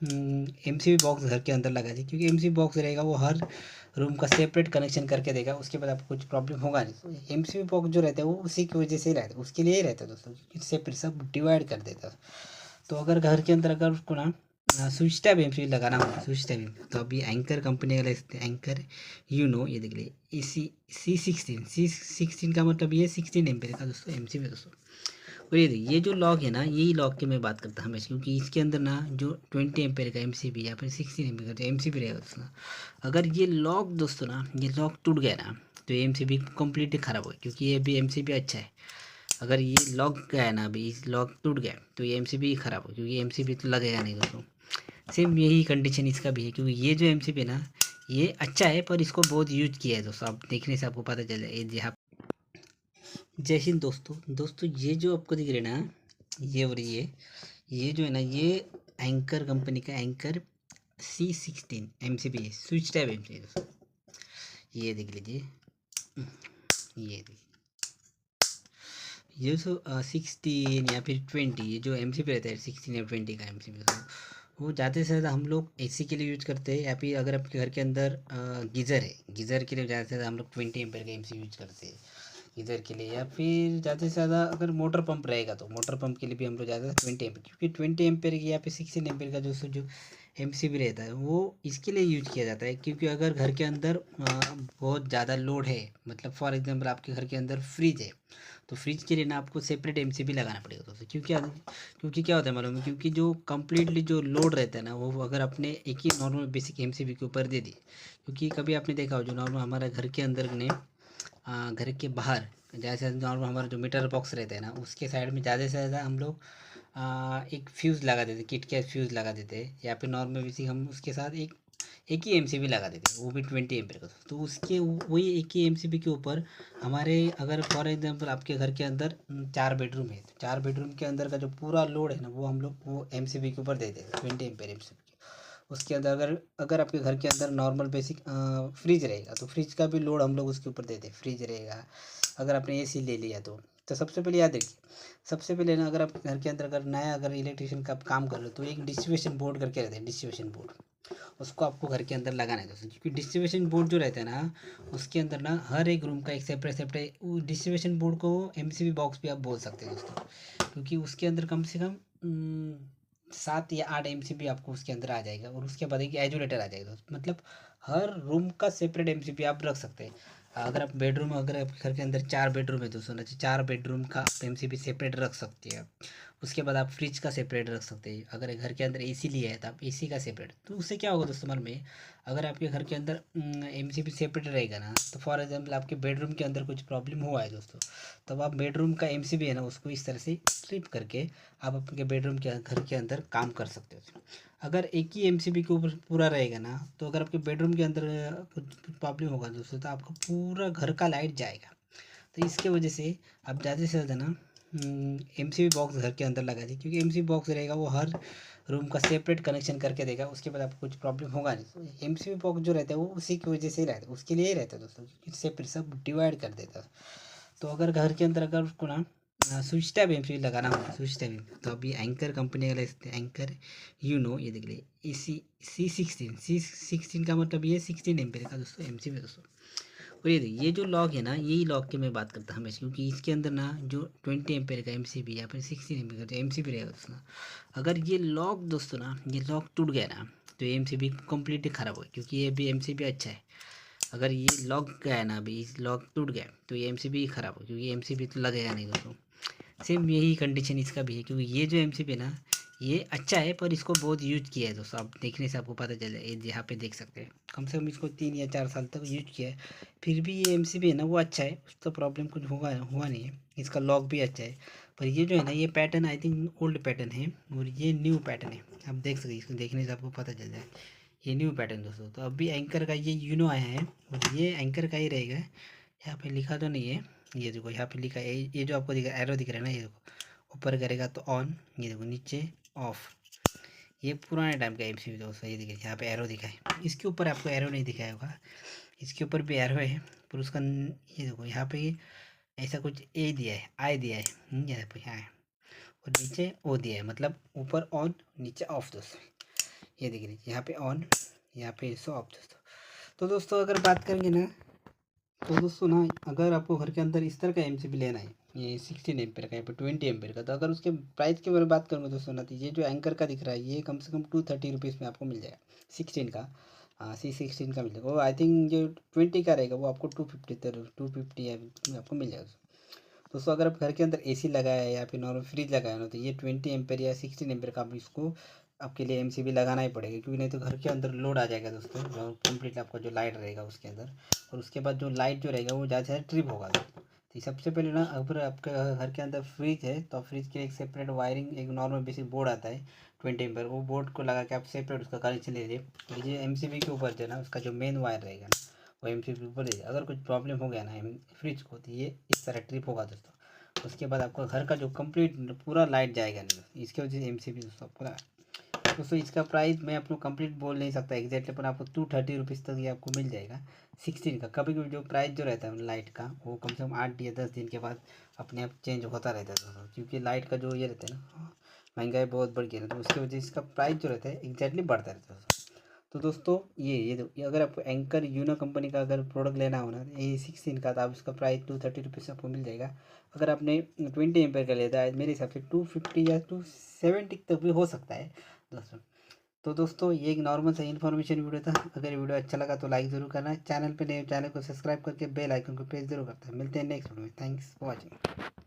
MCB box घर के अंदर लगा दी, क्योंकि एमसीबी बॉक्स रहेगा वो हर रूम का सेपरेट कनेक्शन करके देगा, उसके बाद आपको कुछ प्रॉब्लम होगा नहीं। एमसीबी बॉक्स जो रहता है वो उसी की वजह से ही रहता है, उसके लिए ही रहता है दोस्तों, क्योंकि सेपरेट सब डिवाइड कर देता है। तो अगर घर के अंदर अगर उसको ना स्विच टैब एमसीबी लगाना हो, स्विच टैब, तो अभी एंकर कंपनी वाले एंकर ये देख लीजिए सी 16 का मतलब ये 16 एम्पेयर का दोस्तों एमसीबी दोस्तों। और ये जो लॉक है ना, यही लॉक की मैं बात करता हूँ हमेशा, क्योंकि इसके अंदर ना जो 20 एम्पेयर का एमसीबी या फिर 16 एम्पेयर का जो एमसीबी रहेगा दोस्तों, अगर ये लॉक दोस्तों ना ये लॉक टूट गया ना तो ये एमसीबी कम्प्लीटली ख़राब हो गया, क्योंकि ये भी एमसीबी अच्छा है। अगर ये लॉक गया है ना, अभी इस लॉक टूट गया तो ये एमसीबी ख़राब हो, क्योंकि एमसीबी तो लगेगा नहीं दोस्तों। सेम यही कंडीशन इसका भी है, क्योंकि ये जो एमसीबी है ना ये अच्छा है, पर इसको बहुत यूज किया है दोस्तों, आप देखने से आपको पता चल जाए। यहाँ जय हिंद दोस्तों। दोस्तों ये जो आपको दिख रहा है ना, ये और ये जो है ना, ये एंकर कंपनी का एंकर C16 एमसीबी है, स्विच टाइप एमसीबी दोस्तों। ये देख लीजिए, ये देखिए, ये जो 16 या फिर 20, ये जो एमसीबी रहता है 16 या 20 का एमसीबी दोस्तों, वो ज़्यादा से ज़्यादा हम लोग एसी के लिए यूज करते हैं, या फिर अगर आपके घर के अंदर गीज़र है, गीज़र के लिए ज़्यादा से ज़्यादा हम लोग 20 एम्पेयर का एमसीबी यूज करते हैं गीज़र के लिए। या फिर ज़्यादा से ज़्यादा अगर मोटर पंप रहेगा तो मोटर पंप के लिए भी हम लोग ज़्यादा 20 एम्पेयर, क्योंकि 20 एम्पेयर की या फिर 16 एम्पेयर का जो एमसीबी रहता है वो इसके लिए यूज किया जाता है, क्योंकि अगर घर के अंदर बहुत ज़्यादा लोड है, मतलब फॉर एग्जांपल आपके घर के अंदर फ्रिज है, तो फ्रिज के लिए ना आपको सेपरेट एमसीबी लगाना पड़ेगा दोस्तों। क्योंकि क्या होता है मालूम है, क्योंकि जो कम्प्लीटली जो लोड रहता है ना वो अगर आपने एक ही नॉर्मल बेसिक एमसीबी के ऊपर दे दी, क्योंकि कभी आपने देखा हो जो नॉर्मल हमारा घर के अंदर ने घर के बाहर जैसे नॉर्मल हमारा जो मीटर बॉक्स रहता है ना उसके साइड में ज़्यादा से ज़्यादा हम लोग एक फ्यूज़ लगा देते, किट का फ्यूज़ लगा देते, या फिर नॉर्मल बेसिक हम उसके साथ एक ही एमसीबी लगा देते, वो भी 20 एम्पेयर का। तो उसके वही एक ही एमसीबी के ऊपर हमारे अगर फॉर एग्जांपल आपके घर के अंदर 4 बेडरूम है, तो 4 बेडरूम के अंदर का जो पूरा लोड है ना वो हम लोग वो एमसीबी के ऊपर दे देते 20 एम्पेयर एमसीबी। उसके अंदर अगर अगर आपके घर के अंदर नॉर्मल बेसिक फ्रिज रहेगा तो फ्रिज का भी लोड हम लोग उसके ऊपर देते हैं, फ्रिज रहेगा। अगर आपने एसी ले लिया तो सबसे पहले याद रखिए, सबसे पहले ना अगर आप घर के अंदर अगर नया अगर इलेक्ट्रिशियन का काम कर रहे हो तो एक डिस्ट्रीब्यूशन बोर्ड करके रहता है, डिस्ट्रीब्यूशन बोर्ड, उसको आपको घर के अंदर लगाना है दोस्तों। क्योंकि डिस्ट्रीब्यूशन बोर्ड जो रहता है ना उसके अंदर ना हर एक रूम का एक सेपरेट सेपरेट, वो डिस्ट्रीब्यूशन बोर्ड को एमसीबी बॉक्स भी आप बोल सकते हैं दोस्तों, क्योंकि उसके अंदर कम से कम 7 या 8 एमसीबी आपको उसके अंदर आ जाएगा, और उसके बाद एक आइसोलेटर आ जाएगा दोस्त, मतलब हर रूम का सेपरेट एमसीबी आप रख सकते हैं। अगर आप बेडरूम, अगर आपके घर के अंदर 4 बेडरूम है दोस्तों ना, तो 4 बेडरूम का एमसीबी सेपरेट रख सकते हैं आप। उसके बाद आप फ्रिज का सेपरेट रख सकते हैं। अगर घर के अंदर एसी लिया है तो आप एसी का सेपरेट, तो उससे क्या होगा दोस्तों मन में, अगर आपके घर के अंदर एमसीबी सेपरेट रहेगा ना, तो फॉर एग्जांपल आपके बेडरूम के अंदर कुछ प्रॉब्लम हुआ है दोस्तों, तब आप बेडरूम का एमसीबी है ना उसको इस तरह से फ्लिप करके आप अपने बेडरूम के घर के अंदर काम कर सकते हो। अगर एक ही एमसीबी के ऊपर पूरा रहेगा ना, तो अगर आपके बेडरूम के अंदर कुछ प्रॉब्लम होगा दोस्तों तो आपका पूरा घर का लाइट जाएगा। तो इसके वजह से आप ज़्यादा से ज़्यादा ना एमसीबी बॉक्स घर के अंदर लगा दी, क्योंकि एमसीबी बॉक्स रहेगा वो हर रूम का सेपरेट कनेक्शन करके देगा, उसके बाद आपको कुछ प्रॉब्लम होगा नहीं। एमसीबी बॉक्स जो रहता है वो उसी की वजह से ही रहता है, उसके लिए ही रहता है दोस्तों, क्योंकि सेपरेट सब डिवाइड कर देता है। तो अगर घर के अंदर अगर उसको ना स्विच टैब एमसीबी लगाना हो, स्विच टैब, तो अभी एंकर कंपनी वाले एंकर ये देख लीजिए सी 16 का मतलब ये 16 एम्पेयर का दोस्तों एमसीबी दोस्तों। और ये जो लॉक है ना यही लॉक की मैं बात करता हूँ हमेशा, क्योंकि इसके अंदर ना जो 20 एम्पेयर का एमसीबी या फिर 16 एम्पेयर का जो एमसीबी रहेगा दोस्तों, अगर ये लॉक दोस्तों ना ये लॉक टूट गया ना तो ये एमसीबी कम्प्लीटली ख़राब हो, क्योंकि ये भी एमसीबी अच्छा है। अगर ये लॉक गया है ना, अभी इस लॉक टूट गया तो ये एमसीबी ख़राब हो, क्योंकि एमसीबी तो लगेगा नहीं दोस्तों। सेम यही कंडीशन इसका भी है, क्योंकि ये जो एमसीबी है ना ये अच्छा है, पर इसको बहुत यूज किया है दोस्तों, आप देखने से आपको पता चल जाए। ये यहाँ पे देख सकते हैं कम से कम इसको 3 या 4 साल तक यूज किया है, फिर भी ये एमसीबी है ना वो अच्छा है, उसका प्रॉब्लम कुछ हुआ नहीं है। इसका लॉक भी अच्छा है, पर ये जो है ना ये pattern I think old pattern है, और ये न्यू पैटर्न है। आप देख सकते हैं, इसको देखने से आपको पता चल जाए ये न्यू पैटर्न दोस्तों। तो अभी एंकर का ये यूनो आया है, और ये एंकर का ही रहेगा। यहाँ पे लिखा तो नहीं है, ये देखो यहाँ पे लिखा है, ये जो आपको दिख रहा है एरो दिख रहा है ना, ये देखो ऊपर करेगा तो ऑन, ये देखो नीचे ऑफ। ये पुराने टाइम का एमसीबी दोस्तों, ये देखिए यहाँ पे एरो दिखा है, इसके ऊपर आपको एरो नहीं दिखाया होगा, इसके ऊपर भी एरो है, पर उसका ये देखो यहाँ पे ऐसा कुछ ए दिया है, आई दिया है, यहाँ पे यहाँ है, और नीचे ओ दिया है, मतलब ऊपर ऑन नीचे ऑफ दोस्तों। ये देख लीजिए यहाँ पे ऑन, यहाँ पे सो ऑफ दोस्तों। तो दोस्तों अगर बात करेंगे ना, तो दोस्तों ना अगर आपको घर के अंदर इस तरह का एमसीबी लेना है, ये 16 एम्पेयर का, यहाँ पे 20 एम्पेयर का, तो अगर उसके प्राइस के बारे में बात करूँगा दोस्तों ना, तो ये जो एंकर का दिख रहा है ये कम से कम 230 रुपीज़ में आपको मिल जाएगा 16 का। हाँ C16 का मिल जाएगा। वो आई थिंक जो 20 का रहेगा वो आपको 250 आपको मिल जाएगा दोस्तों। अगर आप घर के अंदर एसी लगाया है या फिर नॉर्मल फ्रिज लगाया ना, तो ये 20 एम्पेयर या 16 एम्पेयर का आप इसको आपके लिए एमसीबी लगाना ही पड़ेगा, क्योंकि नहीं तो घर के अंदर लोड आ जाएगा दोस्तों, और कंप्लीट आपका जो लाइट रहेगा उसके अंदर, और उसके बाद जो लाइट जो रहेगा वो ज़्यादा से ज़्यादा ट्रिप होगा दोस्तों। तो सबसे पहले ना अगर आपके घर के अंदर फ्रिज है तो फ्रिज के लिए एक सेपरेट वायरिंग, एक नॉर्मल बेसिक बोर्ड आता है 20 एम्पेयर, वो बोर्ड को लगा के आप सेपरेट उसका कनेक्शन ले लीजिए एमसीबी के ऊपर जो है ना उसका जो मेन वायर रहेगा ना वो एमसीबी के ऊपर ले लीजिए। अगर कुछ प्रॉब्लम हो गया ना फ्रिज को, तो ये इस तरह ट्रिप होगा दोस्तों। उसके बाद आपका घर का जो कंप्लीट पूरा लाइट जाएगा नहीं, इसके वजह से एमसीबी दोस्तों आपको लगा। दोस्तों इसका प्राइस मैं आपको कंप्लीट बोल नहीं सकता एग्जैक्टली, पर आपको 230 रुपीज़ तक ये आपको मिल जाएगा 16 का। कभी कभी जो प्राइस जो रहता है लाइट का वो कम से कम 8 या 10 दिन के बाद अपने आप चेंज होता रहता है दोस्तों, क्योंकि लाइट का जो ये रहता है ना महंगाई बहुत बढ़ गया है, तो उसकी वजह से इसका प्राइस जो रहता है एग्जैक्टली बढ़ता रहता है दोस्तों। तो दोस्तों ये अगर आपको एंकर यूनो कंपनी का अगर प्रोडक्ट लेना हो ना, ये 16 का, तो आप इसका प्राइस 230 रुपीज़ आपको मिल जाएगा। अगर आपने 20 एम्पेयर का लेता है मेरे हिसाब से 250 या 270 तक भी हो सकता है दोस्तों। तो दोस्तों ये एक नॉर्मल सा इन्फॉर्मेशन वीडियो था। अगर वीडियो अच्छा लगा तो लाइक ज़रूर करना, चैनल पे नए चैनल को सब्सक्राइब करके बेल आइकन को प्रेस जरूर करता है। मिलते हैं नेक्स्ट वीडियो में। Thanks for watching.